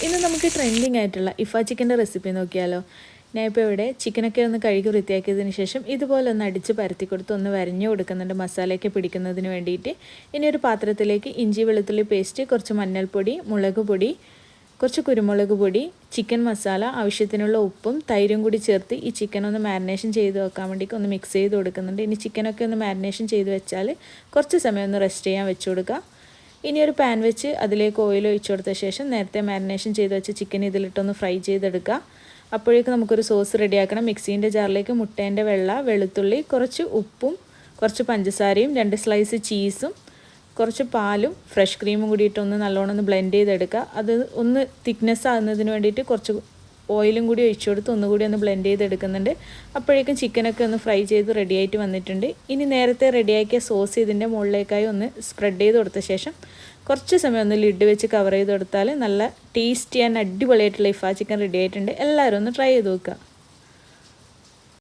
ഇന്ന് നമുക്ക് ട്രെൻഡിങ് ആയിട്ടുള്ള ഇഫ ചിക്കൻ്റെ റെസിപ്പി നോക്കിയാലോ. ഞാൻ ഇപ്പോൾ ഇവിടെ ചിക്കനൊക്കെ ഒന്ന് കഴുകി വൃത്തിയാക്കിയതിന് ശേഷം ഇതുപോലെ ഒന്ന് അടിച്ച് പരത്തി കൊടുത്ത് ഒന്ന് വരഞ്ഞു കൊടുക്കുന്നുണ്ട് മസാലയൊക്കെ പിടിക്കുന്നതിന് വേണ്ടിയിട്ട്. ഇനി ഒരു പാത്രത്തിലേക്ക് ഇഞ്ചി വെളുത്തുള്ളി പേസ്റ്റ്, കുറച്ച് മഞ്ഞൾപ്പൊടി, മുളക് പൊടി, കുറച്ച് കുരുമുളക് പൊടി, ചിക്കൻ മസാല, ആവശ്യത്തിനുള്ള ഉപ്പും തൈരും കൂടി ചേർത്ത് ഈ ചിക്കൻ ഒന്ന് മാരിനേഷൻ ചെയ്ത് വെക്കാൻ വേണ്ടിയിട്ട് ഒന്ന് മിക്സ് ചെയ്ത് കൊടുക്കുന്നുണ്ട്. ഇനി ചിക്കനൊക്കെ ഒന്ന് മാരിനേഷൻ ചെയ്ത് വെച്ചാൽ കുറച്ച് സമയം ഒന്ന് റെസ്റ്റ് ചെയ്യാൻ വെച്ച് കൊടുക്കുക. ഇനി ഒരു പാൻ വെച്ച് അതിലേക്ക് ഓയിൽ ഒഴിച്ചു കൊടുത്ത ശേഷം നേരത്തെ മാരിനേഷൻ ചെയ്ത് വെച്ച ചിക്കൻ ഇതിലിട്ടൊന്ന് ഫ്രൈ ചെയ്തെടുക്കുക. അപ്പോഴേക്കും നമുക്കൊരു സോസ് റെഡിയാക്കണം. മിക്സീൻ്റെ ജാറിലേക്ക് മുട്ടേൻ്റെ വെള്ള, വെളുത്തുള്ളി, കുറച്ച് ഉപ്പും കുറച്ച് പഞ്ചസാരയും 2 സ്ലൈസ് ചീസും കുറച്ച് പാലും ഫ്രഷ് ക്രീമും കൂടിയിട്ടൊന്ന് നല്ലോണം ഒന്ന് ബ്ലെൻഡ് ചെയ്തെടുക്കുക. അത് ഒന്ന് തിക്നെസ് ആകുന്നതിന് വേണ്ടിയിട്ട് കുറച്ച് ഓയിലും കൂടി ഒഴിച്ചു കൊടുത്ത് ഒന്നുകൂടി ഒന്ന് ബ്ലെൻഡ് ചെയ്തെടുക്കുന്നുണ്ട്. അപ്പോഴേക്കും ചിക്കനൊക്കെ ഒന്ന് ഫ്രൈ ചെയ്ത് റെഡിയായിട്ട് വന്നിട്ടുണ്ട്. ഇനി നേരത്തെ റെഡിയാക്കിയ സോസ് ഇതിൻ്റെ മുകളിലേക്കായി ഒന്ന് സ്പ്രെഡ് ചെയ്ത് കൊടുത്ത ശേഷം കുറച്ച് സമയം ഒന്ന് ലിഡ് വെച്ച് കവർ ചെയ്ത് കൊടുത്താൽ നല്ല ടേസ്റ്റി ആൻഡ് അടിപൊളിയായിട്ടുള്ള ഇഫ ചിക്കൻ റെഡി ആയിട്ടുണ്ട്. എല്ലാവരും ഒന്ന് ട്രൈ ചെയ്ത് നോക്കുക.